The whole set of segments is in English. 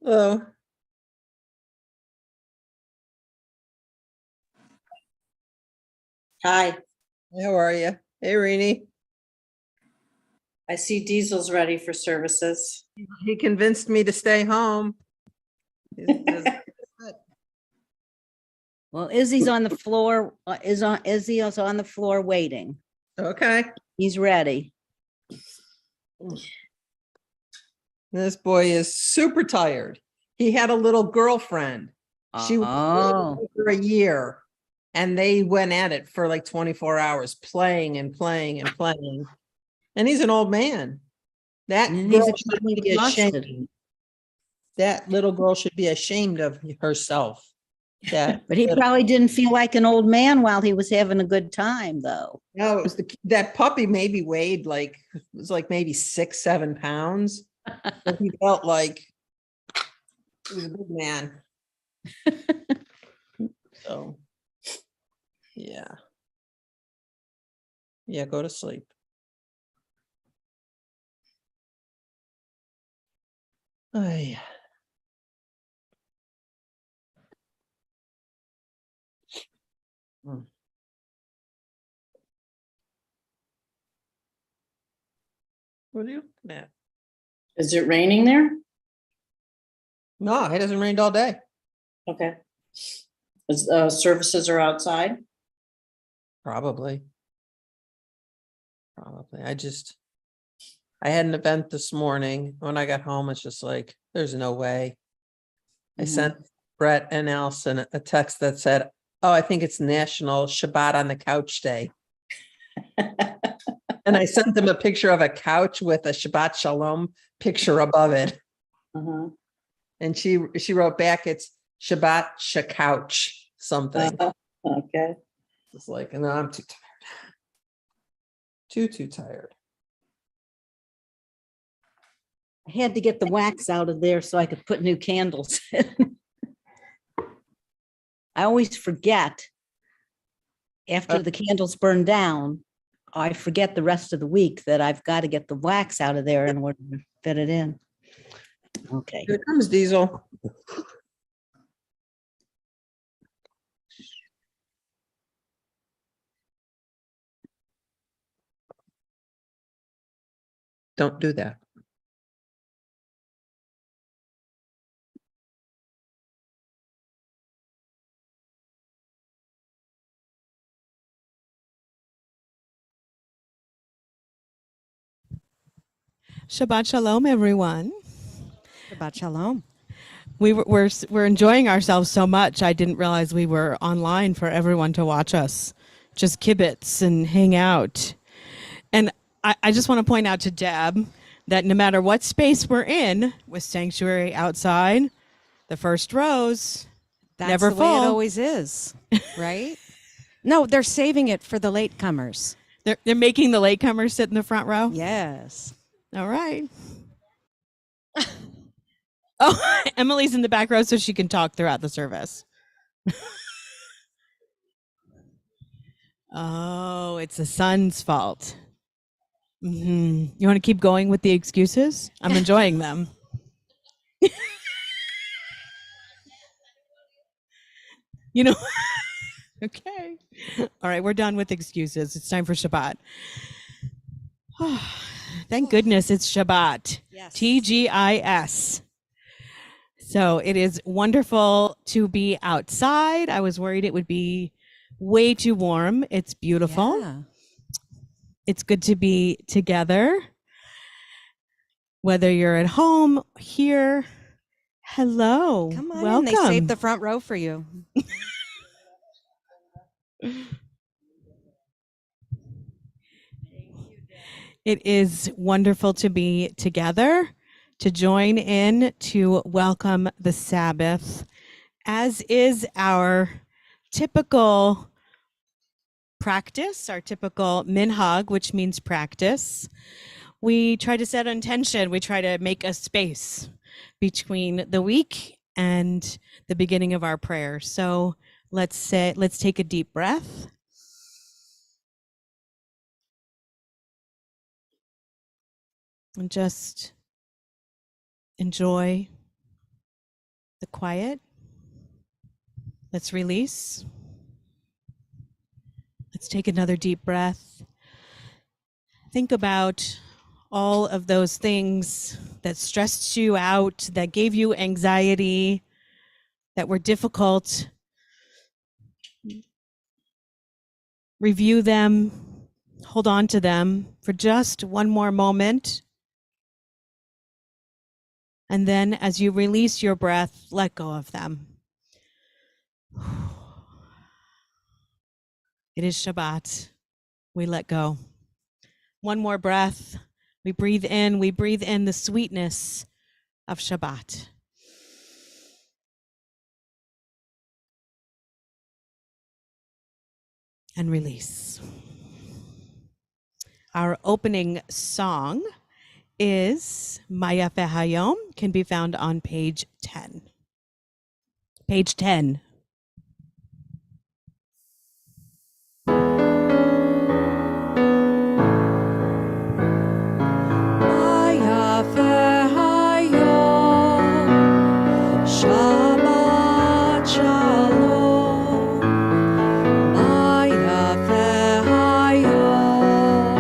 Oh, Hi, how are you? Hey, Rini. I see Diesel's ready for services. He convinced me to stay home. Well, Izzy's on the floor, Izzy is on the floor waiting. Okay. He's ready. This boy is super tired. He had a little girlfriend. She was Oh, for a year, and they went at it for like 24 hours, playing and playing and playing. And he's an old man. That and girl he's should probably be exhausted. ashamed. That little girl should be ashamed of herself. That But he little- probably didn't feel like an old man while he was having a good time, though. No, it was that puppy maybe weighed like it was like maybe 6-7 pounds. But he felt like he was a big man. So yeah. Yeah, go to sleep. Ay. Hmm. What are you looking at? Is it raining there? No, it hasn't rained all day. Okay. Services are outside? Probably. I had an event this morning. When I got home, it's just like, there's no way. I sent Brett and Allison a text that said, oh, I think it's National Shabbat on the Couch Day. And I sent them a picture of a couch with a Shabbat Shalom picture above it. Uh-huh. And she wrote back, it's Shabbat Shakouch something. Okay. It's like, no, I'm too tired. Too tired. I had to get the wax out of there so I could put new candles in. I always forget after the candles burn down, I forget the rest of the week that I've got to get the wax out of there in order to fit it in. Okay. Here comes Diesel. Don't do that. Shabbat Shalom, everyone. Shabbat Shalom. We're enjoying ourselves so much. I didn't realize we were online for everyone to watch us, just kibitz and hang out. And I just want to point out to Deb that no matter what space we're in, with sanctuary outside, the first rows That's never the way it full. always is, right? No, they're saving it for the latecomers. They're making the latecomers sit in the front row. Yes. All right. Oh, Emily's in the back row so she can talk throughout the service. Oh, it's the son's fault. You want to keep going with the excuses? I'm enjoying them. You know, okay. All right, we're done with excuses. It's time for Shabbat. Thank goodness it's Shabbat. Yes. TGIS. So it is wonderful to be outside. I was worried it would be way too warm. It's beautiful. Yeah. It's good to be together. Whether you're at home, here, hello. Come on welcome. in. They saved the front row for you. It is wonderful to be together, to join in, to welcome the Sabbath, as is our typical practice, our typical minhag, which means practice. We try to set intention. We try to make a space between the week and the beginning of our prayer. So let's take a deep breath. And just enjoy the quiet. Let's release. Let's take another deep breath. Think about all of those things that stressed you out, that gave you anxiety, that were difficult. Review them, hold on to them for just one more moment. And then as you release your breath, let go of them. It is Shabbat. We let go. One more breath. We breathe in the sweetness of Shabbat. And release. Our opening song is Maya Hayom, can be found on page 10. Page 10. Shabbat Shalom, Maya Hayom.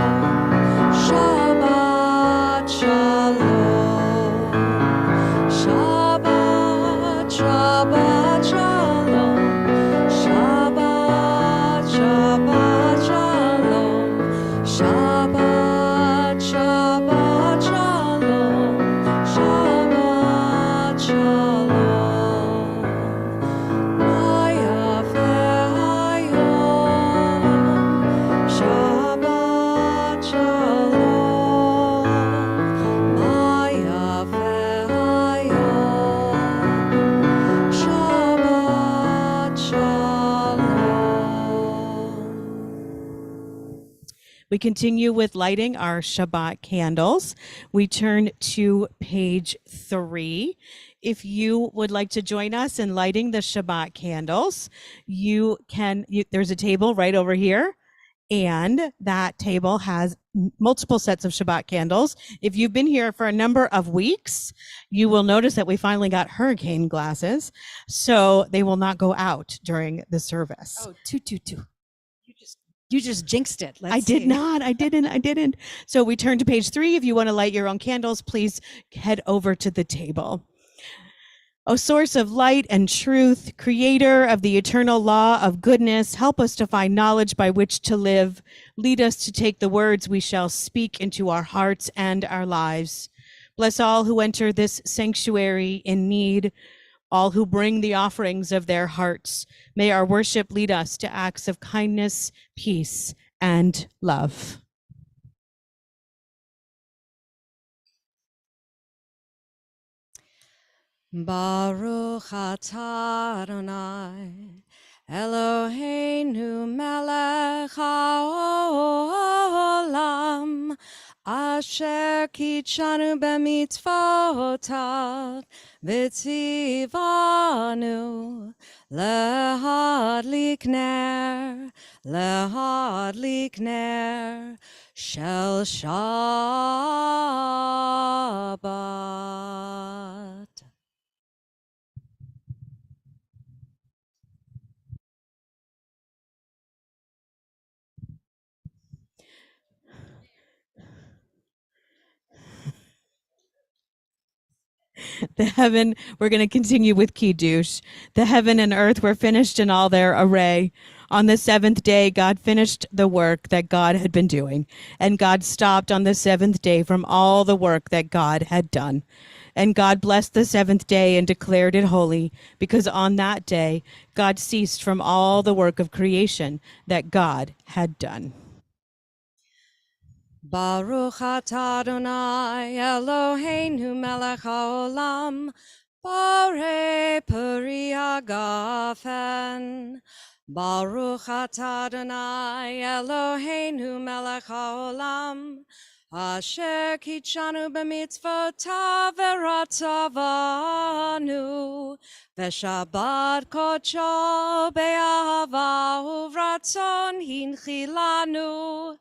Shabbat Shalom, Shabbat, Shabbat Shalom, Shabbat, Shabbat Shalom, Shabbat, Shabbat Shalom, Shabbat Shalom. Maya Hayom, Shabbat Shalom, Maya Hayom, Shabbat Shalom. We continue with lighting our Shabbat candles. We turn to page 3. If you would like to join us in lighting the Shabbat candles, there's a table right over here, and that table has multiple sets of Shabbat candles. If you've been here for a number of weeks, you will notice that we finally got hurricane glasses, so they will not go out during the service. Oh, two. You just jinxed it. Let's I did see. not. I didn't. So we turn to page 3. If you want to light your own candles, please head over to the table. O source of light and truth, creator of the eternal law of goodness, help us to find knowledge by which to live. Lead us to take the words we shall speak into our hearts and our lives. Bless all who enter this sanctuary in need, all who bring the offerings of their hearts. May our worship lead us to acts of kindness, peace, and love. Baruch atah Adonai, Eloheinu melech haolam, asher kitshanu b'mitzvotav, v'tzivanu lehadlik ner shel Shabbat. We're going to continue with Kiddush. The heaven and earth were finished in all their array. On the 7th day, God finished the work that God had been doing, and God stopped on the 7th day from all the work that God had done. And God blessed the 7th day and declared it holy, because on that day, God ceased from all the work of creation that God had done. Baruch atah Adonai Eloheinu melech haolam, borei peri hagafen. Baruch atah Adonai Eloheinu melech haolam, asher kitshanu b'mitzvotav v'ratzavanu, v'shabbat kodsho be'ahava uvratzon hinchilanu.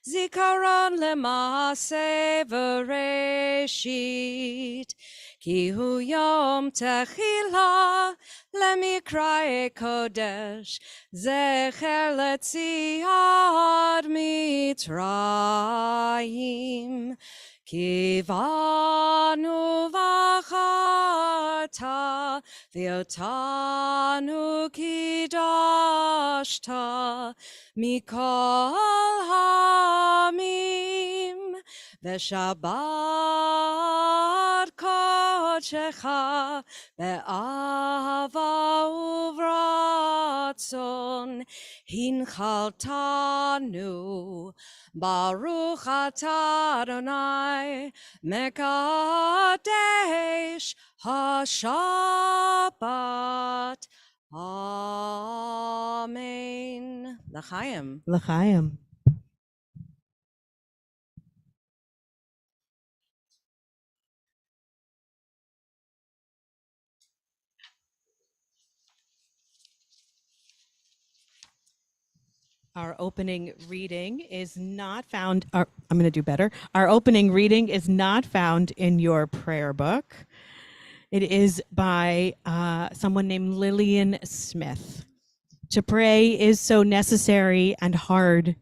Zikaron lema'aseh v'reshit, כי הוא יום תחילה למקראי קודש, זכר לציון מצרים. כי בנו בחרת ואותנו קידשת מכל העמים, ושבת קודשך באהבה וברצון הנחלתנו. ברוך אתה אדוני מקדש השבת. אמן. לחיים. L'chaim. Our opening reading is not found. I'm going to do better. Our opening reading is not found in your prayer book. It is by someone named Lillian Smith. To pray is so necessary and hard.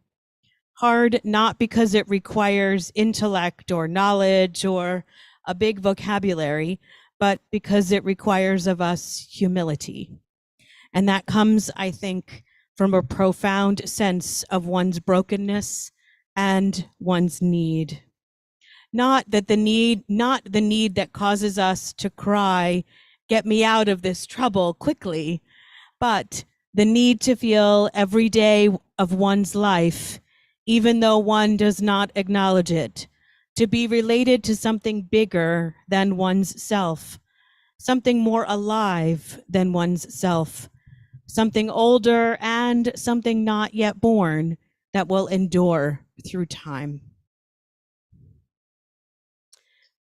Hard not because it requires intellect or knowledge or a big vocabulary, but because it requires of us humility. And that comes, I think, from a profound sense of one's brokenness and one's need. Not the need that causes us to cry, "Get me out of this trouble quickly," but the need to feel every day of one's life, even though one does not acknowledge it, to be related to something bigger than one's self, something more alive than one's self, something older and something not yet born that will endure through time.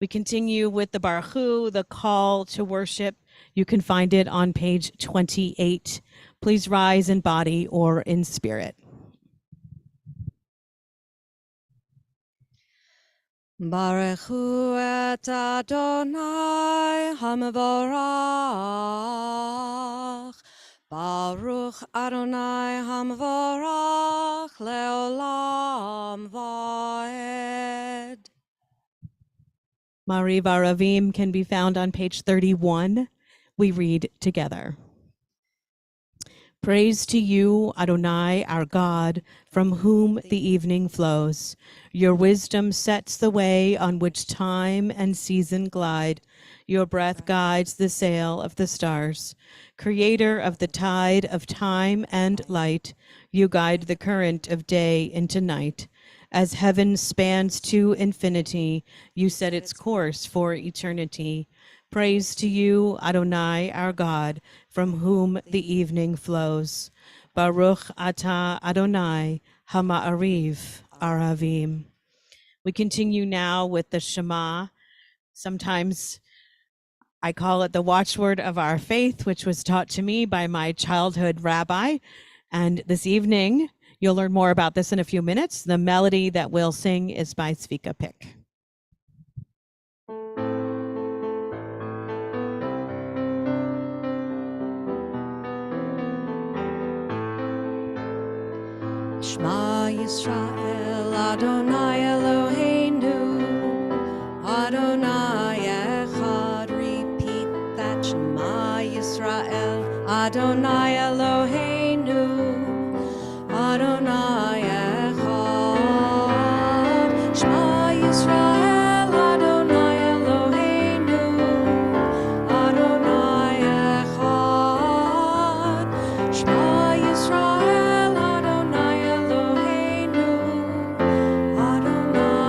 We continue with the Baruch Hu, the call to worship. You can find it on page 28. Please rise in body or in spirit. Baruch hu et Adonai hamavorach. Baruch Adonai hamavorach leolam vaed. Mariv Aravim can be found on page 31. We read together. Praise to you, Adonai, our God, from whom the evening flows. Your wisdom sets the way on which time and season glide. Your breath guides the sail of the stars. Creator of the tide of time and light, you guide the current of day into night. As heaven spans to infinity, you set its course for eternity. Praise to you, Adonai, our God, from whom the evening flows. Baruch atah Adonai, hama'ariv aravim. We continue now with the Shema. Sometimes I call it the watchword of our faith, which was taught to me by my childhood rabbi. And this evening, you'll learn more about this in a few minutes. The melody that we'll sing is by Svika Pick. Shema Yisrael, Adonai Eloheinu, Adonai Echad. Repeat that. Shema Yisrael, Adonai Eloheinu, Adonai Echad. Shema Yisrael, Adonai Eloheinu, Adonai Echad. Shema Yisrael, Adonai Eloheinu, Adonai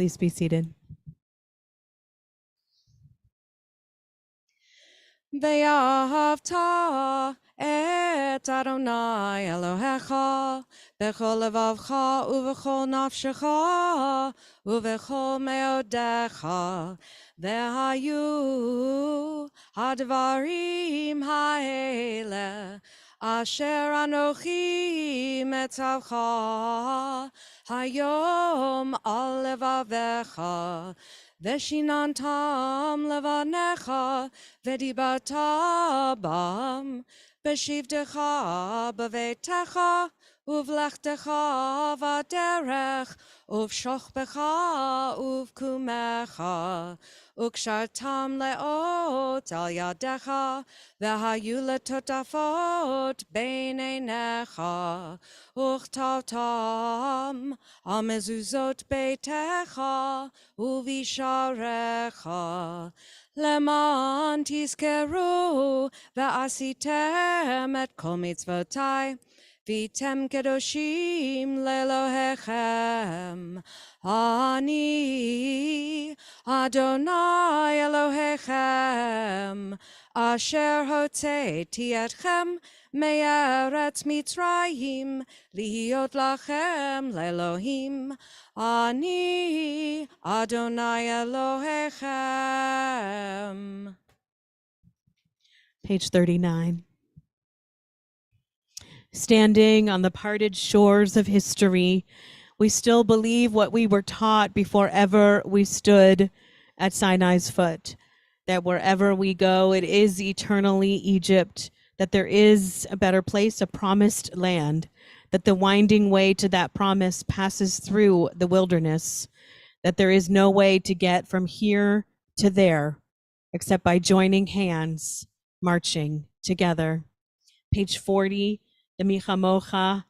Please be seated. ואהבת את אדוני אלוהיך בכל לבבך ובכל נפשך ובכל מאודיך, והיו הדברים האלה אשר אנוכי מצווך היום על לבביך, ושיננתם לבניך, ודיברת בם בשבתך בביתך ובלכתך בדרך ובשוכבך ובקומך, וקשרתם לאות על ידיך, והיו לטוטפות בין עיניך, וכתבתם על מזוזות ביתך ובשעריך, למען תזכרו ועשיתם את כל מצוותי, והייתם קדושים לאלוהיכם. אני אדוני אלוהיכם, אשר הוצאתי אתכם מארץ מצרים, להיות לכם לאלוהים. אני אדוני אלוהיכם. Page 39. Standing on the parted shores of history, we still believe what we were taught before ever we stood at Sinai's foot, that wherever we go, it is eternally Egypt, that there is a better place, a promised land, that the winding way to that promise passes through the wilderness, that there is no way to get from here to there except by joining hands, marching together. Page 40. The Michamocha,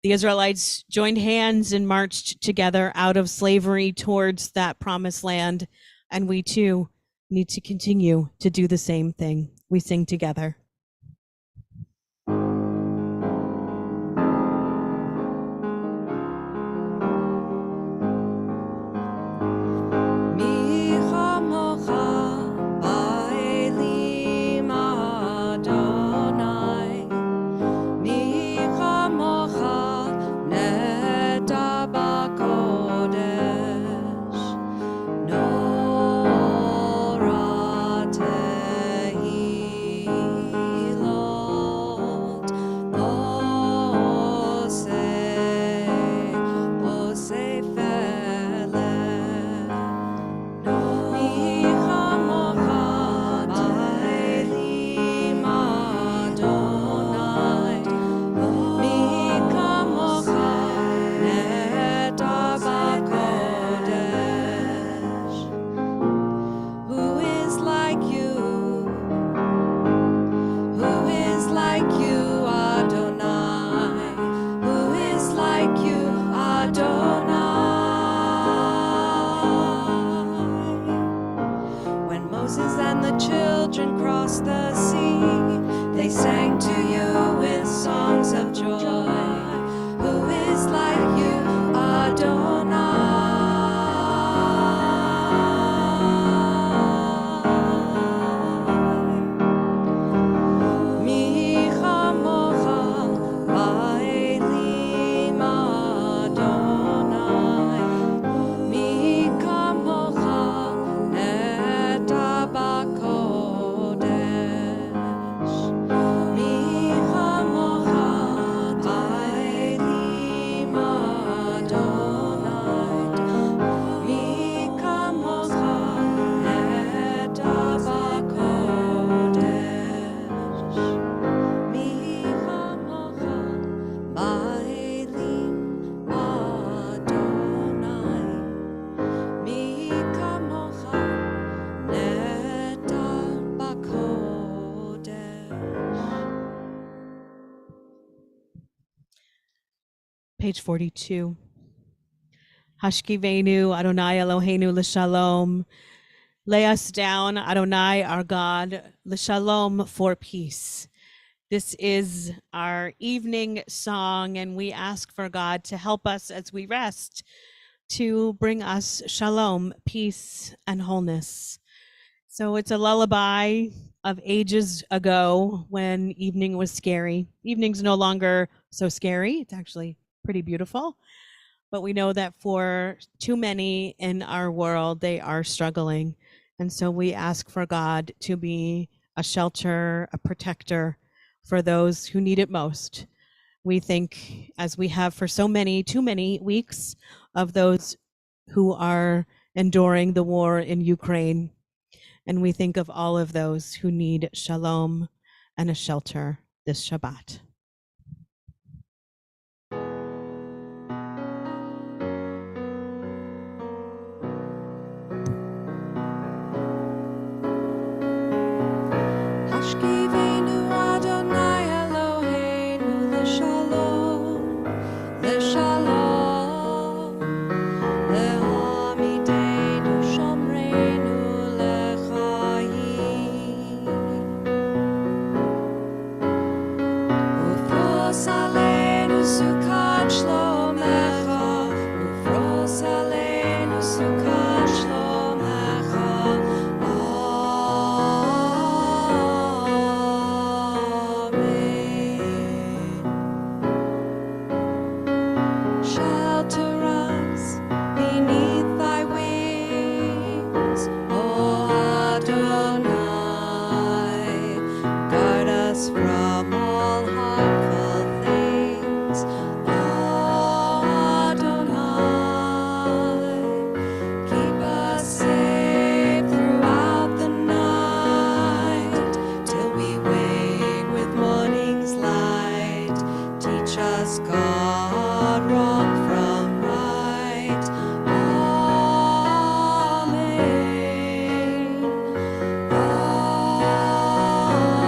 the Israelites joined hands and marched together out of slavery towards that promised land, and we too need to continue to do the same thing. We sing together. Page 42. Hashkivenu Adonai Eloheinu l'shalom. Lay us down, Adonai, our God, l'shalom, for peace. This is our evening song, and we ask for God to help us as we rest, to bring us shalom, peace, and wholeness. So it's a lullaby of ages ago when evening was scary. Evening's no longer so scary. It's actually pretty beautiful. But we know that for too many in our world, they are struggling. And so we ask for God to be a shelter, a protector for those who need it most. We think, as we have for so many, too many weeks, of those who are enduring the war in Ukraine. And we think of all of those who need shalom and a shelter this Shabbat. Hashkivenu Adonai Eloheinu l'shalom, l'shalom, le'amidenu shomreinu l'chayim. Ufros aleinu sukat shlomecha, ufros aleinu sukat shlomecha. Shelter us beneath thy wings, O Adonai. Guard us from all harmful things, O Adonai. Keep us safe throughout the night, till we wake with morning's light. Teach us, God, wrong from right. Amen.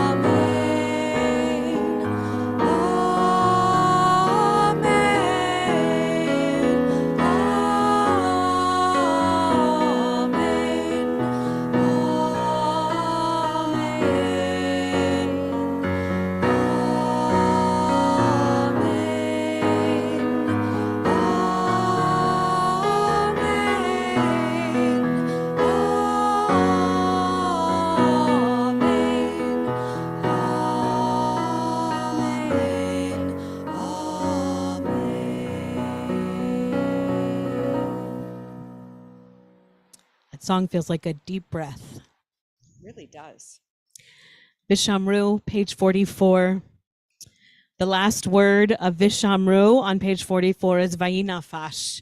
Amen. That song feels like a deep breath. Really does. Vishamru, page 44. The last word of Vishamru on page 44 is Vayinafash.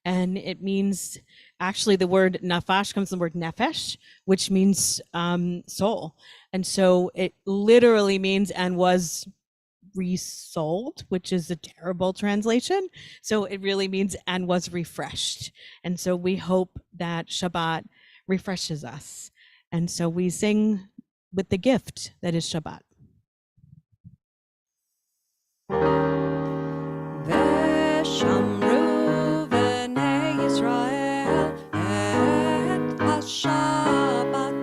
And it means, actually the word nafash comes from the word nefesh, which means soul. And so it literally means and was resold, which is a terrible translation. So it really means and was refreshed. And so we hope that Shabbat refreshes us. And so we sing with the gift that is Shabbat. Veshamru v'nei Yisrael et ha-Shabbat,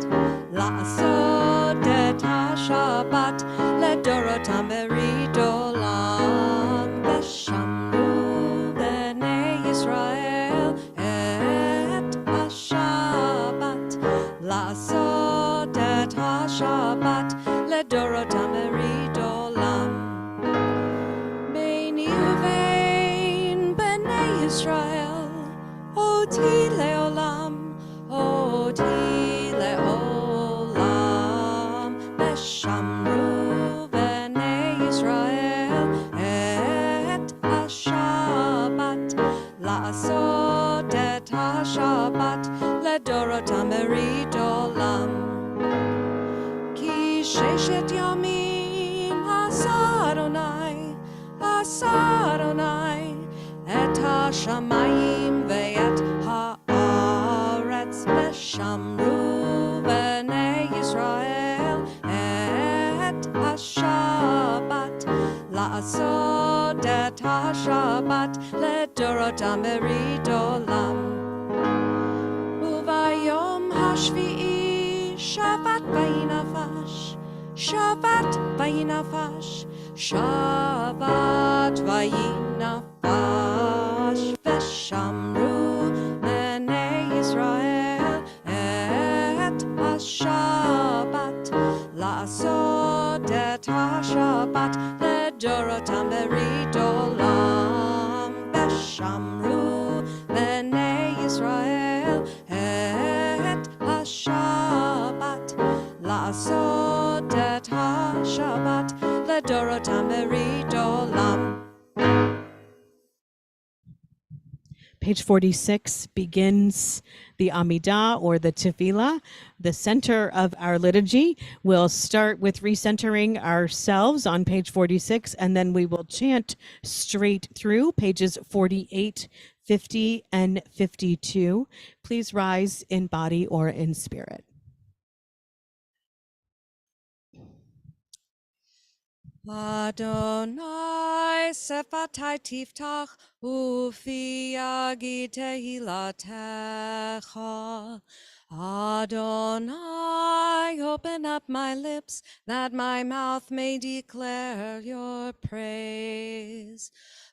la'asod et ha-Shabbat, ledorotam beridolam. Veshamru v'nei Yisrael et ha-Shabbat, la'asod et ha-Shabbat, ledorotam beridolam. Beini uvein b'nei Yisrael, oti leolam, oti leolam. Veshamru v'nei Yisrael et ha-Shabbat, la'asod et ha-Shabbat, ledorotam beridolam. Ki sheshet yamim asa Adonai, asa Adonai, et ha-shamayim ve'et ha'aretz. Veshamru v'nei Yisrael et ha-Shabbat, la'asod et ha-Shabbat, ledorotam beridolam. Uvayom hashvi'i Shabbat vayinafash, Shabbat vayinafash, Shabbat vayinafash. Veshamru השבת, לעשות את השבת לדורותם ברית עולם, ושמרו בני ישראל את השבת, לעשות את השבת לדורותם ברית עולם. Page 46 begins the Amidah or the Tefillah, the center of our liturgy. We'll start with recentering ourselves on page 46, and then we will chant straight through pages 48, 50, and 52. Please rise in body or in spirit. Adonai sefatai tiftach ufi yagid tehilatecha. Adonai, open up my lips that my mouth may declare your praise.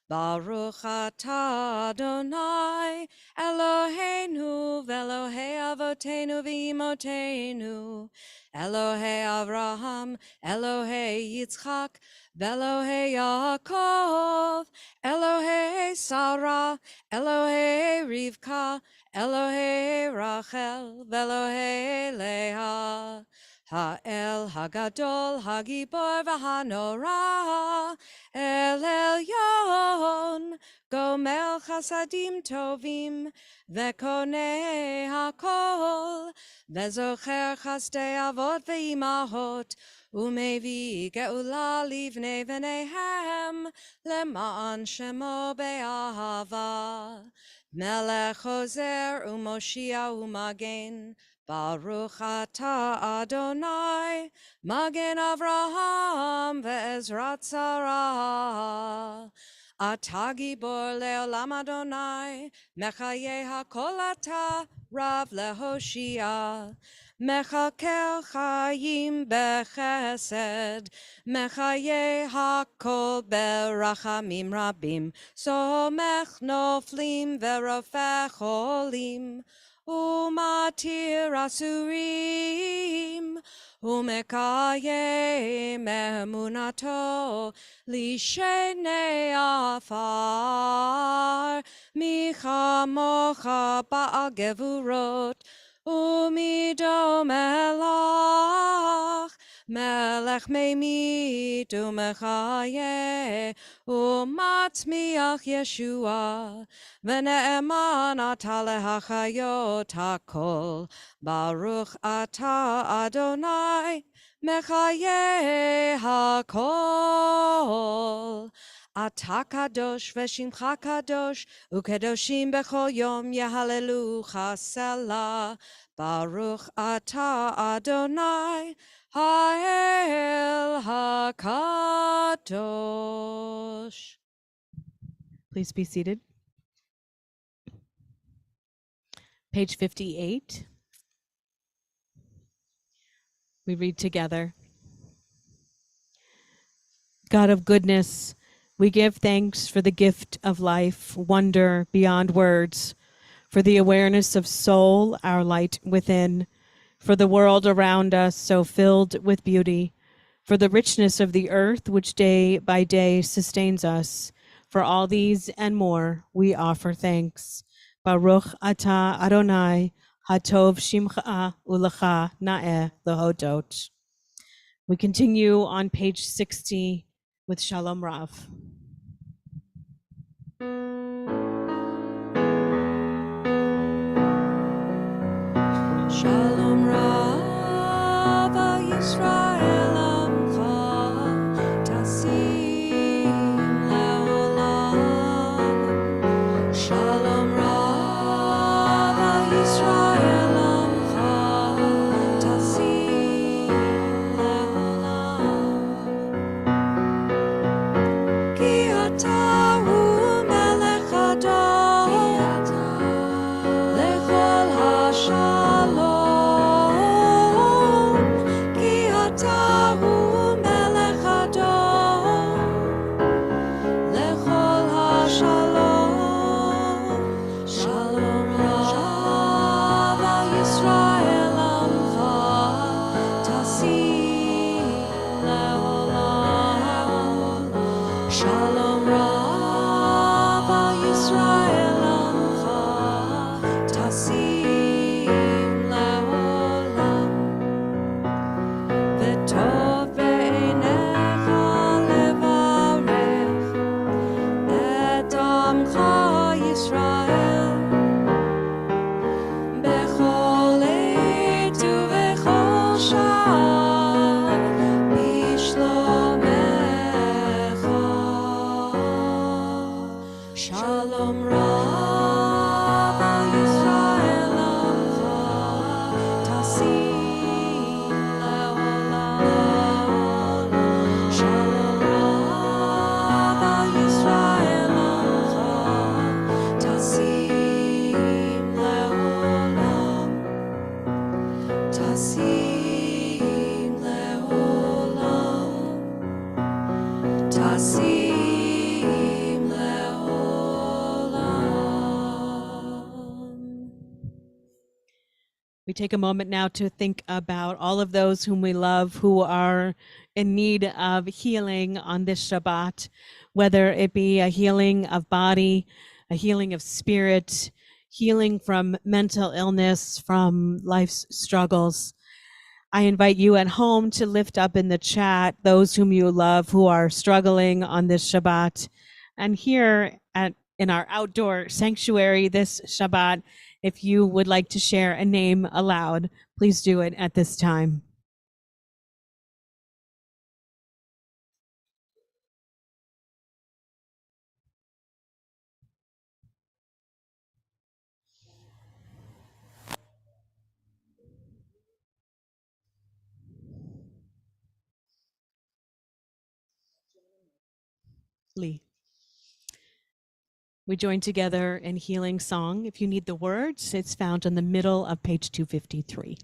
Baruch atah Adonai, Eloheinu v'Elohei avotenu v'imotenu, Elohei Avraham, Elohei Yitzchak, v'Elohei Yaakov, Elohei Sarah, Elohei Rivka, Elohei Rachel, v'Elohei Leah. Ha'el Hagadol, Hagibor v'Hanora, El Elyon, Gomel Chasadim Tovim, V'Konei HaKol, V'Zocher Chasdei Avot V'Imahot, Umevi Geula Livnei V'Nehem, Leman Shemo Be'ahava, Melech Hozer Umoshia Umagen, Baruch atah Adonai, Magen Avraham ve'ezrat Sarah. Atah gibor le'olam Adonai, Mechaye hakol atah Rav lehoshia. Mechakel chayim bechesed, Mechaye hakol berachamim rabim, Somech noflim ve'rofeh cholim. Umatir asurim, umekayem emunato, lishenei afar, michamocha ba'agevurot, umido melach, melech meimit umechaye, umatzmiach Yeshua, v'ne'eman atah lehachayot hakol, Baruch atah Adonai, mechaye hakol. Atah kadosh v'shimcha kadosh, ukedoshim b'chol yom yehallelu Selah. Baruch atah Adonai, ha'el hakadosh. Please be seated. Page 58. We read together. God of goodness, we give thanks for the gift of life, wonder beyond words, for the awareness of soul, our light within, for the world around us so filled with beauty, for the richness of the earth which day by day sustains us. For all these and more, we offer thanks. Baruch atah Adonai, hatov shimcha ulecha na'eh lehodot. We continue on page 60 with Shalom Rav. Shalom Rav Yisrael Amcha Tasim Leolam. Shalom Rav Yisrael Amcha Tasim Leolam. Ki ata hu melech Adon lechol hashalom. take a moment now to think about all of those whom we love who are in need of healing on this Shabbat, whether it be a healing of body, a healing of spirit, healing from mental illness, from life's struggles. I invite you at home to lift up in the chat those whom you love who are struggling on this Shabbat. And here in our outdoor sanctuary this Shabbat, if you would like to share a name aloud, please do it at this time. Lee. We join together in healing song. If you need the words, it's found in the middle of page 253.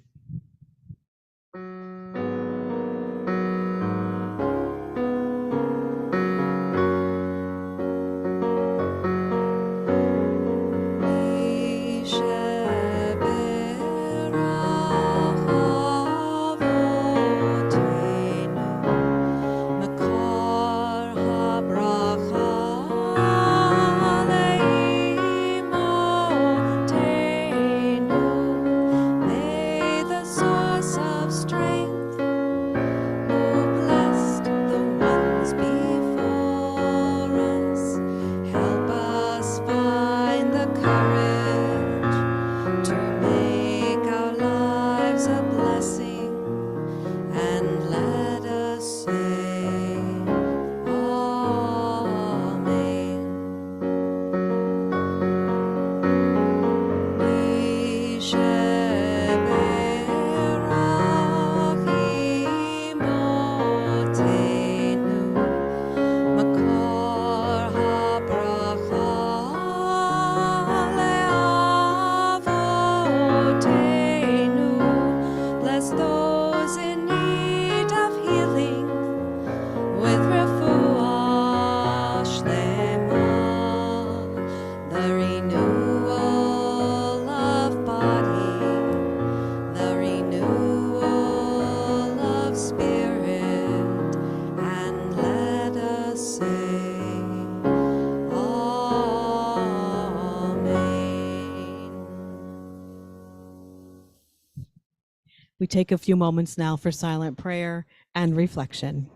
We take a few moments now for silent prayer and reflection.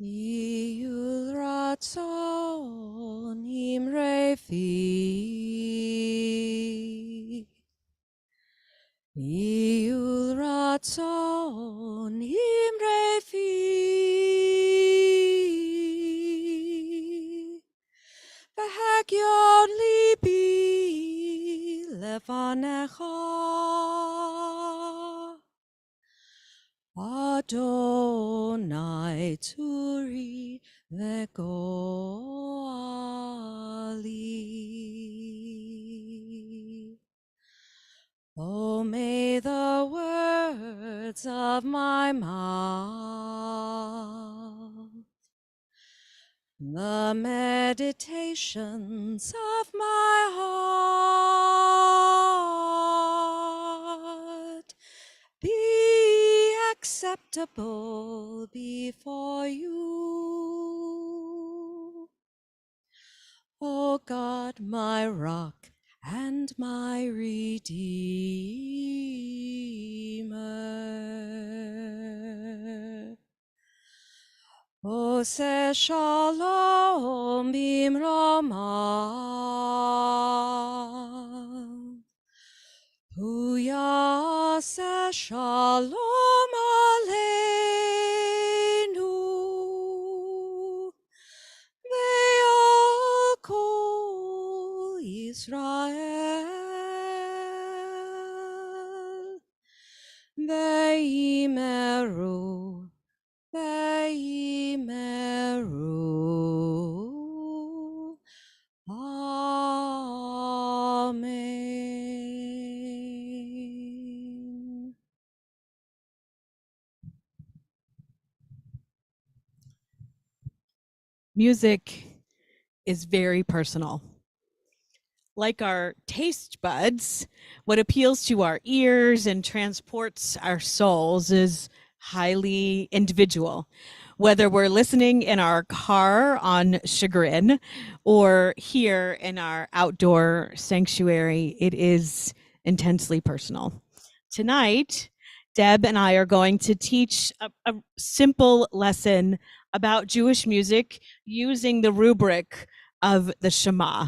Iyul ratzon imrefi. Iyul ratzon imrefi. V'hagyon libi levanecha. Adonai Tzuri ve'goali. Oh, may the words of my mouth, the meditations of my heart be acceptable before you, O God, my rock and my redeemer. Ose shalom bimromav. Hu yaseh shalom aleinu. Ve'al kol Yisrael. Ve'imeru. Ve'imeru. Amen. Music is very personal. Like our taste buds, what appeals to our ears and transports our souls is highly individual. Whether we're listening in our car on Chagrin or here in our outdoor sanctuary, it is intensely personal. Tonight, Deb and I are going to teach a simple lesson about Jewish music using the rubric of the Shema.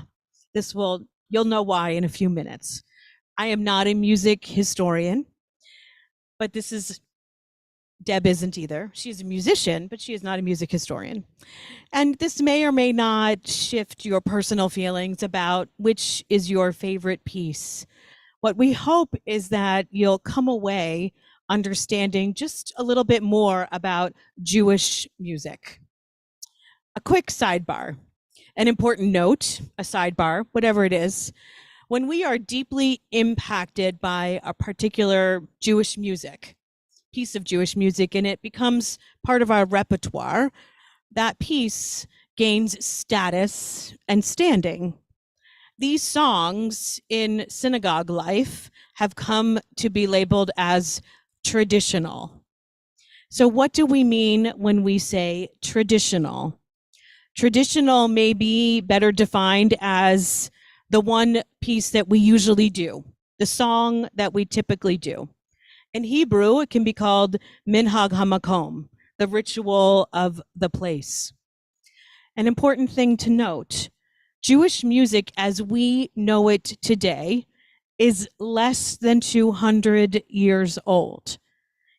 You'll know why in a few minutes. I am not a music historian, but Deb isn't either. She's a musician, but she is not a music historian. And this may or may not shift your personal feelings about which is your favorite piece. What we hope is that you'll come away understanding just a little bit more about Jewish music. A quick sidebar, an important note, a sidebar, whatever it is. When we are deeply impacted by a particular Jewish music, piece of Jewish music, and it becomes part of our repertoire, that piece gains status and standing. These songs in synagogue life have come to be labeled as traditional. So what do we mean when we say traditional? Traditional may be better defined as the one piece that we usually do, the song that we typically do. In Hebrew, it can be called minhag hamakom, the ritual of the place. An important thing to note, Jewish music as we know it today is less than 200 years old.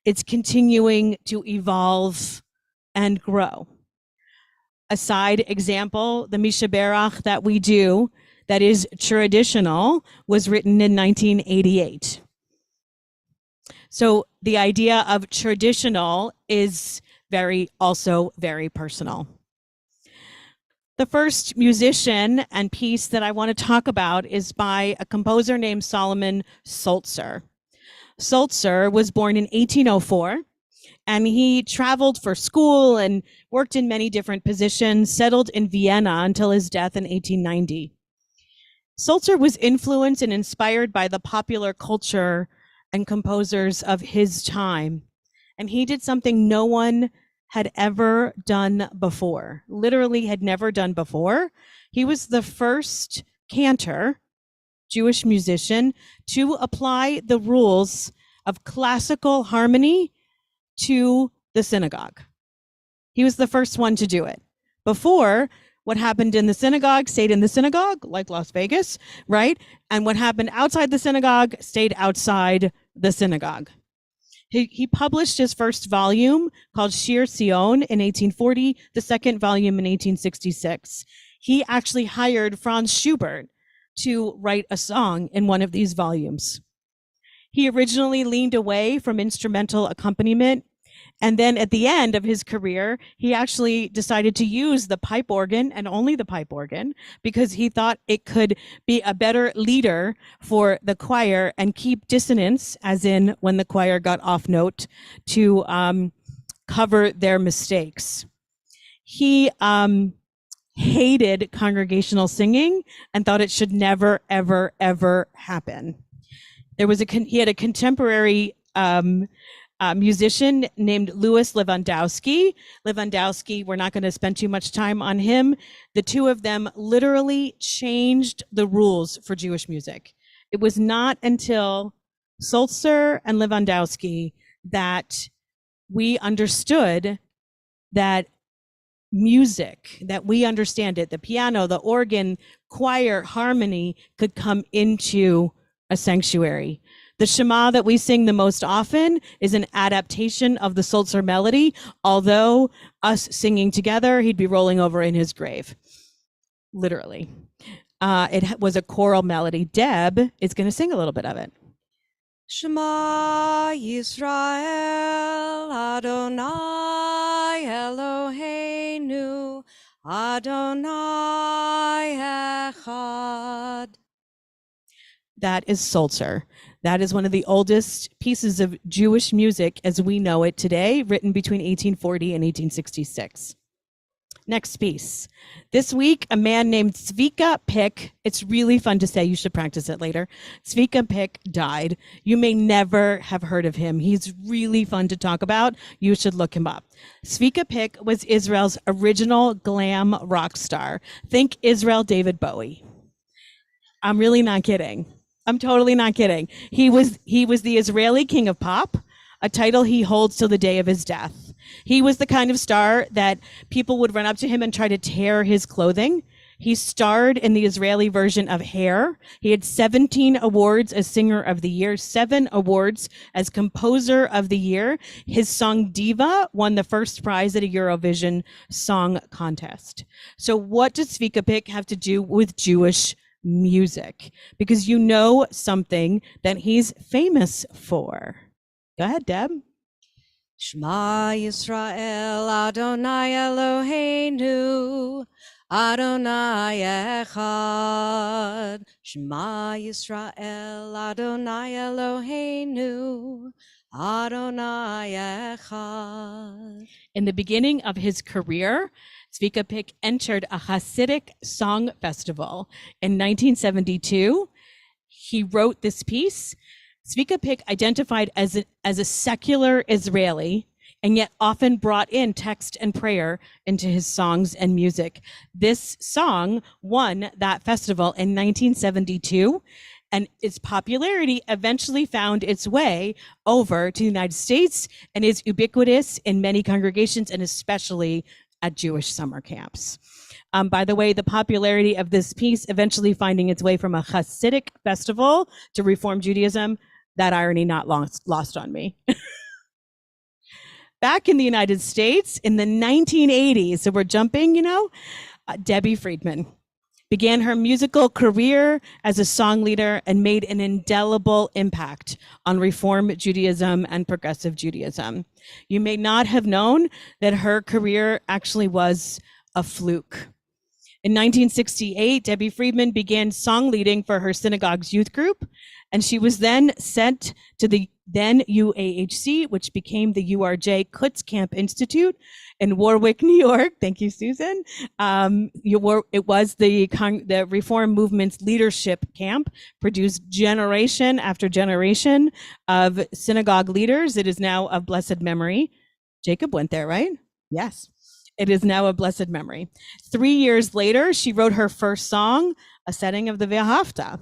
It's continuing to evolve and grow. A side example, the Mishaberach that we do that is traditional was written in 1988. So the idea of traditional is also very personal. The first musician and piece that I want to talk about is by a composer named Solomon Sulzer. Sulzer was born in 1804, and he traveled for school and worked in many different positions, settled in Vienna until his death in 1890. Sulzer was influenced and inspired by the popular culture and composers of his time, and he did something no one had ever done before, literally had never done before. He was the first cantor, Jewish musician, to apply the rules of classical harmony to the synagogue. He was the first one to do it. Before, what happened in the synagogue stayed in the synagogue, like Las Vegas, right? And what happened outside the synagogue stayed outside the synagogue. He published his first volume called Shir Sion in 1840, the second volume in 1866. He actually hired Franz Schubert to write a song in one of these volumes. He originally leaned away from instrumental accompaniment, and then at the end of his career, he actually decided to use the pipe organ and only the pipe organ because he thought it could be a better leader for the choir and keep dissonance, as in when the choir got off note, to cover their mistakes. He hated congregational singing and thought it should never, ever, ever happen. He had a contemporary musician named Louis Lewandowski. Lewandowski, we're not going to spend too much time on him. The two of them literally changed the rules for Jewish music. It was not until Sulzer and Lewandowski that we understood that music, that we understand it, the piano, the organ, choir, harmony could come into a sanctuary. The Shema that we sing the most often is an adaptation of the Sulzer melody, although us singing together, he'd be rolling over in his grave, literally. It was a choral melody. Deb is going to sing a little bit of it. Shema Yisrael Adonai Eloheinu Adonai That is Psalter. That is one of the oldest pieces of Jewish music as we know it today, written between 1840 and 1866. Next piece. This week, a man named Zvika Pick, it's really fun to say, you should practice it later. Zvika Pick died. You may never have heard of him. He's really fun to talk about. You should look him up. Zvika Pick was Israel's original glam rock star. Think Israel David Bowie. I'm really not kidding. I'm totally not kidding. He was the Israeli king of pop, a title he holds till the day of his death. He was the kind of star that people would run up to him and try to tear his clothing. He starred in the Israeli version of Hair. He had 17 awards as Singer of the Year, 7 awards as Composer of the Year. His song Diva won the first prize at a Eurovision Song Contest. So what does Zvika Pick have to do with Jewish music? Because you know something that he's famous for. Go ahead, Deb. Shema Yisrael Adonai Eloheinu Adonai Echad. Shema Yisrael Adonai Eloheinu Adonai Echad. In the beginning of his career, Zvika Pick entered a Hasidic song festival in 1972. He wrote this piece. Zvika Pick identified as a secular Israeli and yet often brought in text and prayer into his songs and music. This song won that festival in 1972, and its popularity eventually found its way over to the United States and is ubiquitous in many congregations and especially at Jewish summer camps. By the way, the popularity of this piece eventually finding its way from a Hasidic festival to Reform Judaism, that irony not lost on me. Back in the United States in the 1980s, so we're jumping, Debbie Friedman began her musical career as a song leader and made an indelible impact on Reform Judaism and Progressive Judaism. You may not have known that her career actually was a fluke. In 1968, Debbie Friedman began song leading for her synagogue's youth group, and she was then sent to the then UAHC, which became the URJ Kutz Camp Institute in Warwick, New York. Thank you, Susan. It was the Reform Movement's leadership camp, produced generation after generation of synagogue leaders. It is now of blessed memory. Jacob went there, right? Yes. It is now a blessed memory. 3 years later, she wrote her first song, a setting of the Ve'ahavta.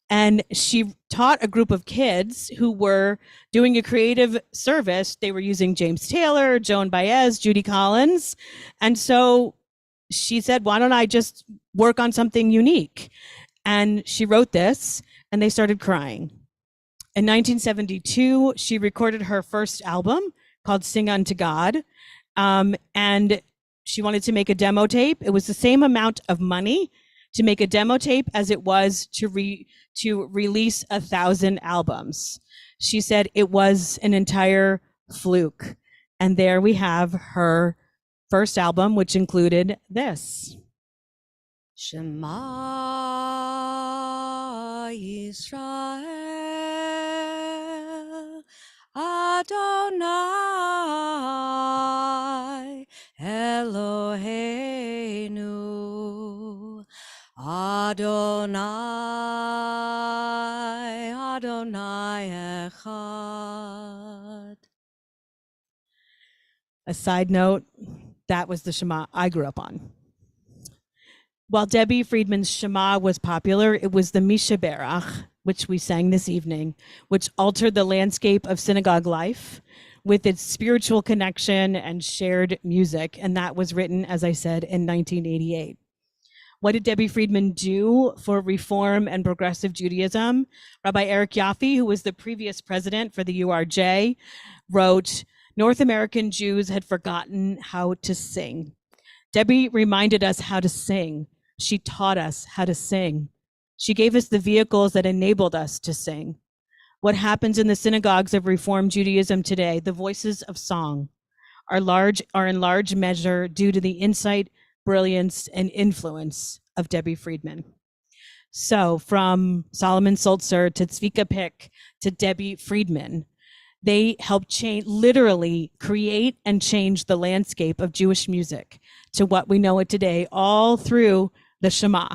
And she taught a group of kids who were doing a creative service. They were using James Taylor, Joan Baez, Judy Collins. And so she said, why don't I just work on something unique? And she wrote this, and they started crying. In 1972, she recorded her first album called Sing Unto God. And she wanted to make a demo tape. It was the same amount of money to make a demo tape as it was to release 1,000 albums. She said it was an entire fluke. And there we have her first album, which included this. Shema Yisrael Adonai Eloheinu Adonai Adonai Echad. A side note, that was the Shema I grew up on. While Debbie Friedman's Shema was popular, it was the Misha Berach, which we sang this evening, which altered the landscape of synagogue life with its spiritual connection and shared music. And that was written, as I said, in 1988. What did Debbie Friedman do for Reform and Progressive Judaism? Rabbi Eric Yaffe, who was the previous president for the URJ, wrote, North American Jews had forgotten how to sing. Debbie reminded us how to sing. She taught us how to sing. She gave us the vehicles that enabled us to sing. What happens in the synagogues of Reform Judaism today, the voices of song, are in large measure due to the insight, brilliance, and influence of Debbie Friedman. So from Solomon Sulzer to Tzvika Pick to Debbie Friedman, they helped change, literally create and change the landscape of Jewish music to what we know it today, all through the Shema.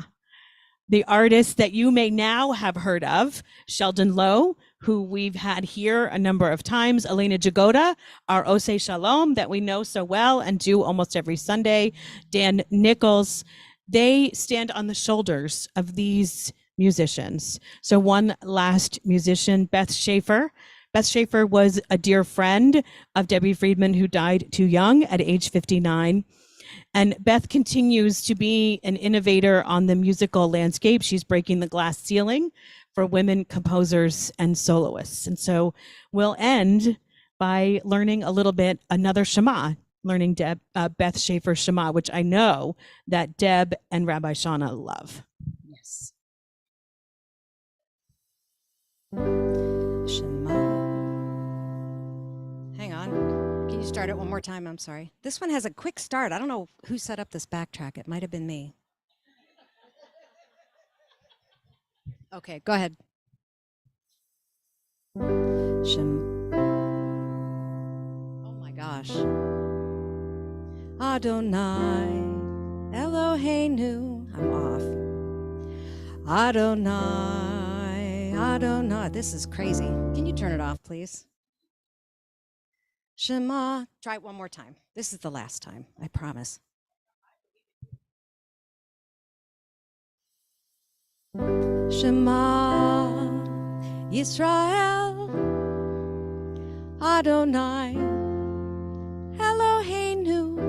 The artists that you may now have heard of, Sheldon Lowe, who we've had here a number of times, Elena Jagoda, our Osei Shalom that we know so well and do almost every Sunday, Dan Nichols, they stand on the shoulders of these musicians. So one last musician, Beth Schaefer. Beth Schaefer was a dear friend of Debbie Friedman, who died too young at age 59. And Beth continues to be an innovator on the musical landscape. She's breaking the glass ceiling for women composers and soloists. And so we'll end by learning a little bit, another Shema, learning Beth Schaefer's Shema, which I know that Deb and Rabbi Shauna love. Yes. Shema. Hang on. Can you start it one more time? I'm sorry. This one has a quick start. I don't know who set up this backtrack. It might have been me. Okay, go ahead. Oh my gosh. Adonai Eloheinu. I'm off. Adonai, Adonai. This is crazy. Can you turn it off, please? Shema. Try it one more time. This is the last time, I promise. Shema Yisrael Adonai Eloheinu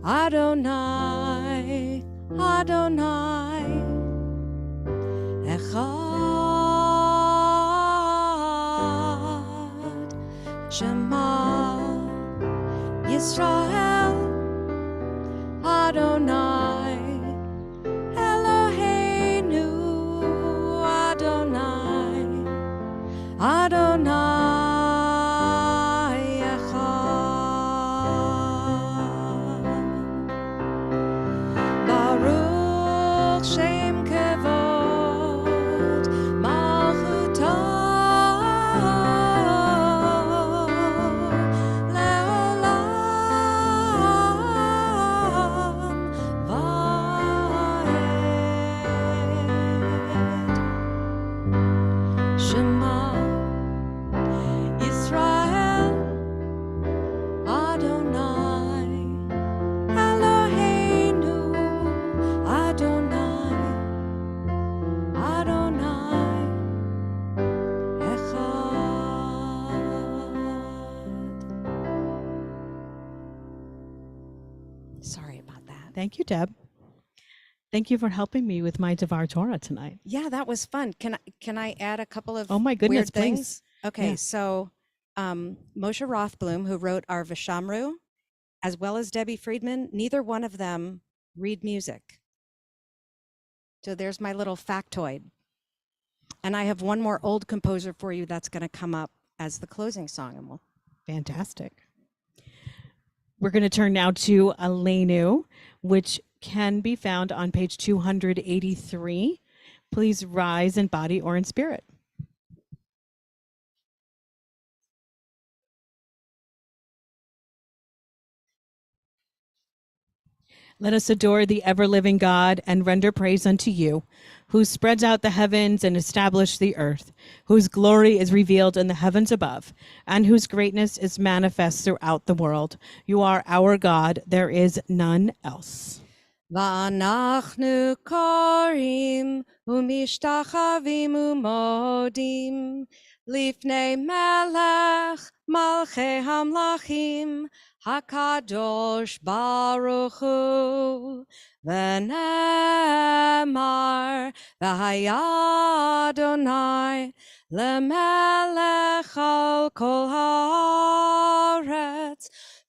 Adonai Adonai Echad Shema Yisrael Adonai Eloheinu Adonai Adonai Echad Baruch Shem Kevod Malchuto Leolam Vaed Shema Yisrael Adonai Eloheinu Adonai Adonai Echad. Sorry about that. Thank you, Deb. Thank you for helping me with my Devar Torah tonight. Yeah, that was fun. Can I add a couple of Oh my goodness, weird things? please. Okay, Yeah. so Moshe Rothblum, who wrote our Vishamru, as well as Debbie Friedman, neither one of them read music. So there's my little factoid. And I have one more old composer for you that's going to come up as the closing song. And we'll Fantastic. We're going to turn now to Aleinu, which can be found on page 283. Please rise in body or in spirit. Let us adore the ever-living God and render praise unto you, who spreads out the heavens and established the earth, whose glory is revealed in the heavens above, and whose greatness is manifest throughout the world. You are our God, there is none else. Va'anachnu korim umishtachavim umodim lifnei melech malchei hamlachim hakadosh baruch hu v'nemar v'haya Adonai lemelech al kol haaretz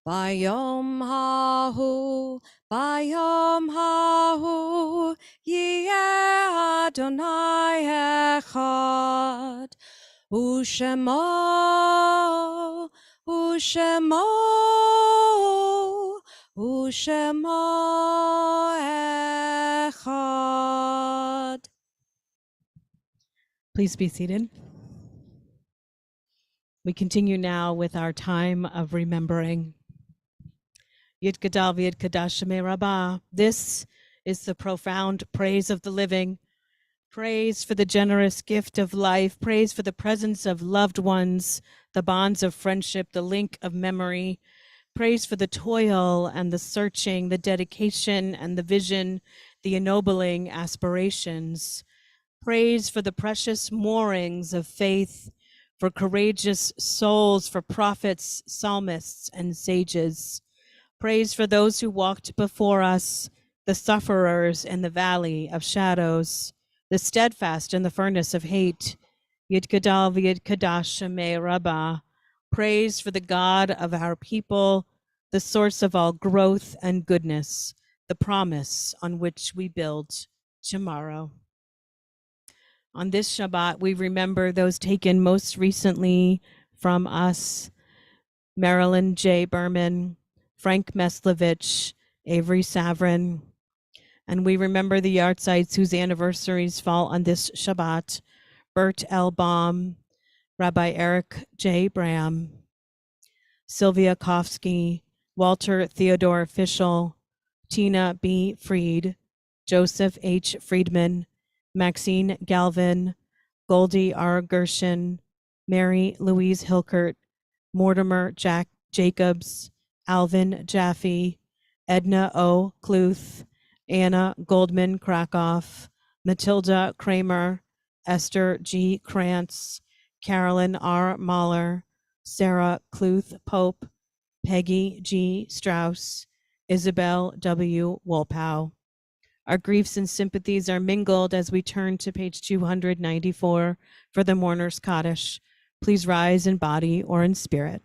bayom hahu Bayom hahu yeh Adonai echad u'shemo u'shemo u'shemo echad. Please be seated. We continue now with our time of remembering. Yid Gadal V'Yid Kadash Shemei Rabbah. This is the profound praise of the living. Praise for the generous gift of life. Praise for the presence of loved ones, the bonds of friendship, the link of memory. Praise for the toil and the searching, the dedication and the vision, the ennobling aspirations. Praise for the precious moorings of faith, for courageous souls, for prophets, psalmists, and sages. Praise for those who walked before us, the sufferers in the valley of shadows, the steadfast in the furnace of hate. Yid Gadal V'Yid Kadash Shemei Rabbah. Praise for the God of our people, the source of all growth and goodness, the promise on which we build tomorrow. On this Shabbat, we remember those taken most recently from us: Marilyn J. Berman, Frank Meslevich, Avery Savrin. And we remember the yahrzeits whose anniversaries fall on this Shabbat: Bert L. Baum, Rabbi Eric J. Bram, Sylvia Kofsky, Walter Theodore Fischel, Tina B. Fried, Joseph H. Friedman, Maxine Galvin, Goldie R. Gershon, Mary Louise Hilkert, Mortimer Jack Jacobs, Alvin Jaffe, Edna O. Kluth, Anna Goldman Krakoff, Matilda Kramer, Esther G. Krantz, Carolyn R. Mahler, Sarah Kluth Pope, Peggy G. Strauss, Isabel W. Wolpow. Our griefs and sympathies are mingled as we turn to page 294 for the mourner's Kaddish. Please rise in body or in spirit.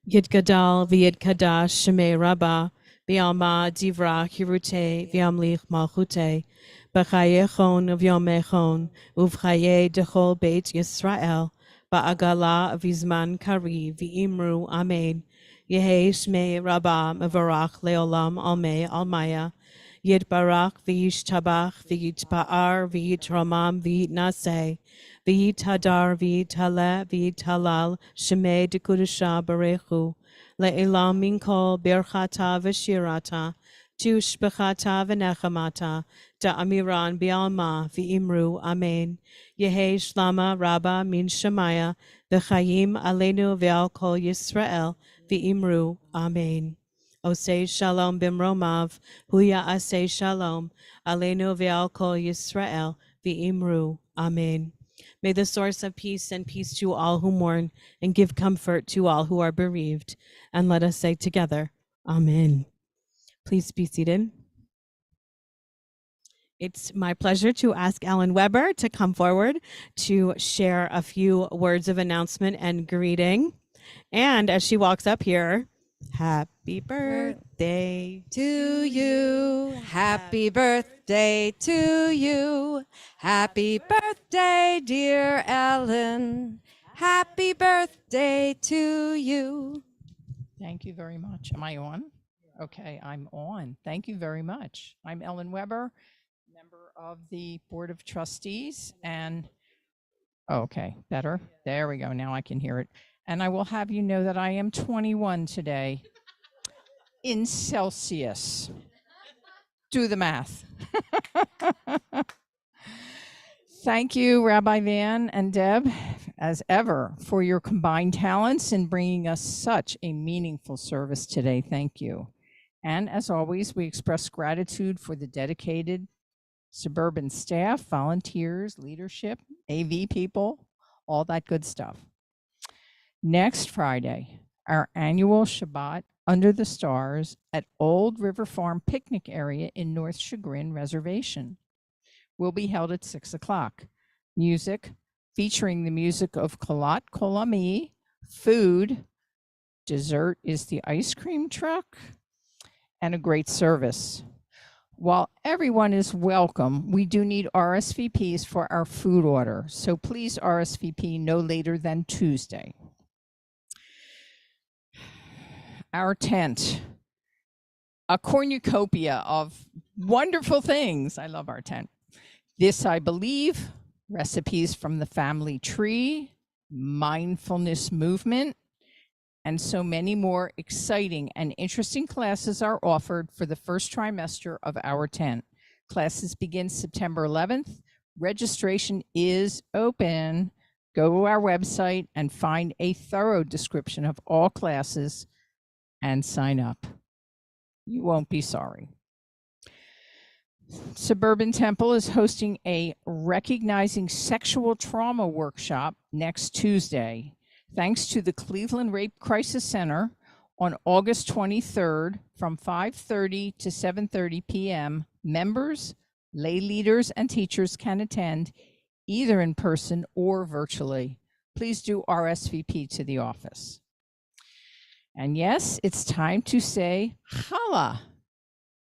Yid Gadal V'Yid Kadash Shemei Rabbah B'Alma Divra Hirute V'Amlich Malchute B'Chayechon V'Yomechon Uv'Chaye Dechol Beit Yisrael Ba'agala V'Zman Kari V'Imru Amen. Yehi Shmei Rabbah Mevarach Leolam Almei Almaya Yid Barak V'Yish Tabach V'Yit Ba'ar V'Yit Ramam V'Yit Naseh V'Yit Hadar V'Yit Haleh V'Yit Halal Shemei Dekudusha Barechu Le'elam Min Kol Berchata V'Shirata Tushbechata V'Nechamata Da'amiran B'Alma V'Imru Amen. Yehi Shlama Rabba Min Shemaya V'Chayim Aleinu V'Al Kol Yisrael V'Imru Amen. Osei Shalom Bimromav Huya Asei Shalom Aleinu V'Al Kol Yisrael V'Imru Amen. May the source of peace send peace to all who mourn and give comfort to all who are bereaved. And let us say together, Amen. Please be seated. It's my pleasure to ask Ellen Weber to come forward to share a few words of announcement and greeting. And as she walks up here, happy birthday To you, happy birthday to you. Happy birthday, dear Ellen. Happy birthday to you. Thank you very much. Am I on? Okay, I'm on. Thank you very much. I'm Ellen Weber, member of the Board of Trustees, and okay, better. There we go. Now I can hear it. And I will have you know that I am 21 today in Celsius. Do the math. Thank you, Rabbi Van and Deb, as ever, for your combined talents in bringing us such a meaningful service today. Thank you. And as always, we express gratitude for the dedicated Suburban staff, volunteers, leadership, AV people, all that good stuff. Next Friday, our annual Shabbat Under the Stars at Old River Farm Picnic Area in North Chagrin Reservation will be held at 6 o'clock. Music featuring the music of Kol Ami, food, dessert is the ice cream truck, and a great service. While everyone is welcome, we do need RSVPs for our food order, so please RSVP no later than Tuesday. Our tent. a cornucopia of wonderful things. I love our tent. This, I believe, recipes from the family tree, mindfulness movement, and so many more exciting and interesting classes are offered for the first trimester of our tent. Classes begin September 11th. Registration is open. Go to our website and find a thorough description of all classes and sign up. You won't be sorry. Suburban Temple is hosting a Recognizing Sexual Trauma workshop next Tuesday, thanks to the Cleveland Rape Crisis Center on August 23rd from 5:30 to 7:30 p.m. Members, lay leaders, and teachers can attend either in person or virtually. Please do RSVP to the office. And yes, it's time to say challah.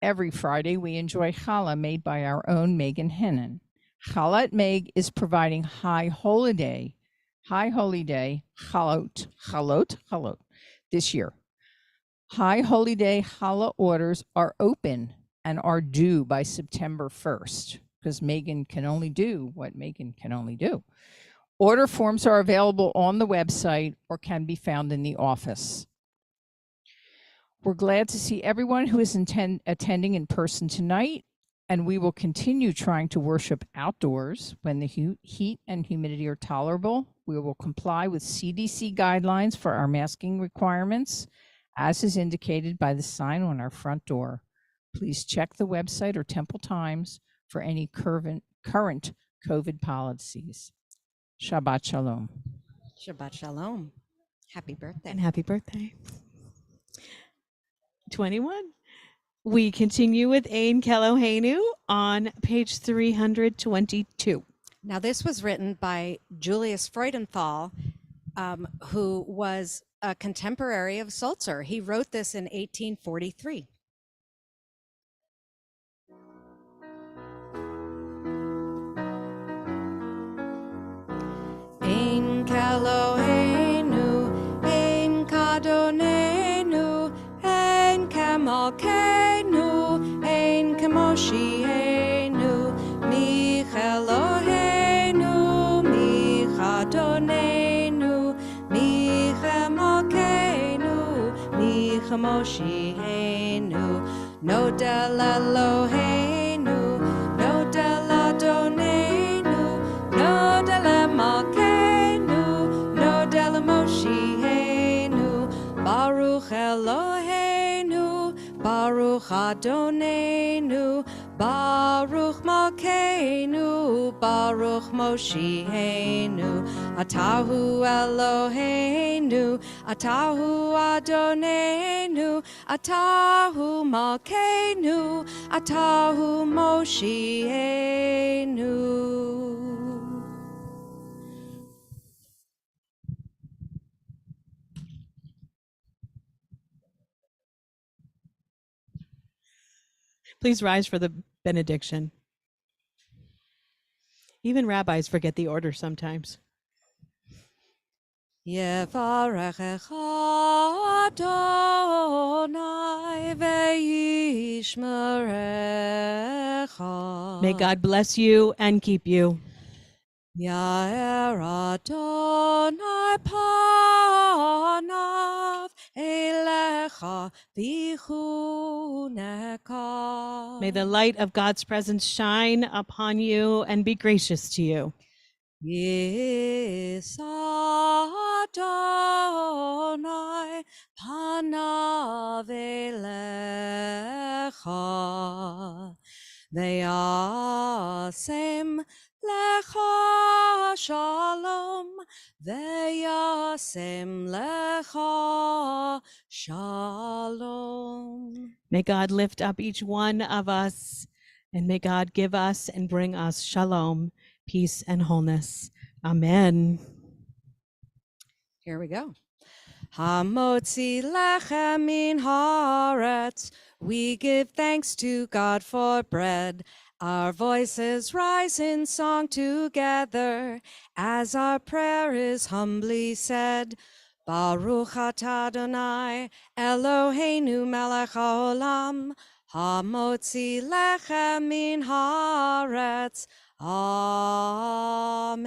Every Friday, we enjoy challah made by our own Megan Hennon. Challah at Meg is providing High Holy Day, chalot, this year. High Holy Day challah orders are open and are due by September 1st, because Megan can only do what Megan can only do. Order forms are available on the website or can be found in the office. We're glad to see everyone who is attending in person tonight, and we will continue trying to worship outdoors when the heat and humidity are tolerable. We will comply with CDC guidelines for our masking requirements, as is indicated by the sign on our front door. Please check the website or Temple Times for any current COVID policies. Shabbat Shalom. Shabbat Shalom. Happy birthday. And happy birthday. 21. We continue with Ein Keloheinu on page 322. Now, this was written by Julius Freudenthal, who was a contemporary of Sulzer. He wrote this in 1843. Ein Keloheinu, Ein Kadonenu, Ein Kemalkeinu, Ein Kemoshienu, Micheloheinu, Michadonenu, Michemalkeinu, Michemoshienu, Nodel Eloheinu, Nodel Adonenu, Nodel Emalkeinu, Nodel Moshienu, Baruch Eloheinu, Baruch Adonenu, Baruch Malkeinu, Baruch Moshienu, Atahu Eloheinu, Atahu Adonenu, Atahu Malkeinu, Atahu Moshienu. Please rise for the benediction. Even rabbis forget the order sometimes. Yevarechecha Adonai ve'yishmerecha. May God bless you and keep you. Yair Adonai panav elecha v'chunecha. May the light of God's presence shine upon you and be gracious to you. Yis Adonai panav elecha ve'yasem lecha shalom, ve'yasem lecha shalom. May God lift up each one of us, and may God give us and bring us shalom, peace, and wholeness. Amen. Here we go. Hamotzi lechem min haaretz. We give thanks to God for bread. Our voices rise in song together as our prayer is humbly said. Baruch atah Adonai Eloheinu melech haolam hamotzi lechem min haaretz. Amen.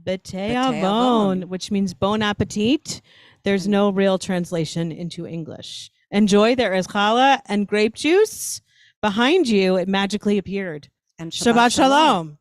Beteavon, which means bon appetit. There's no real translation into English. Enjoy. There is challah and grape juice. Behind you, it magically appeared. And Shabbat shalom.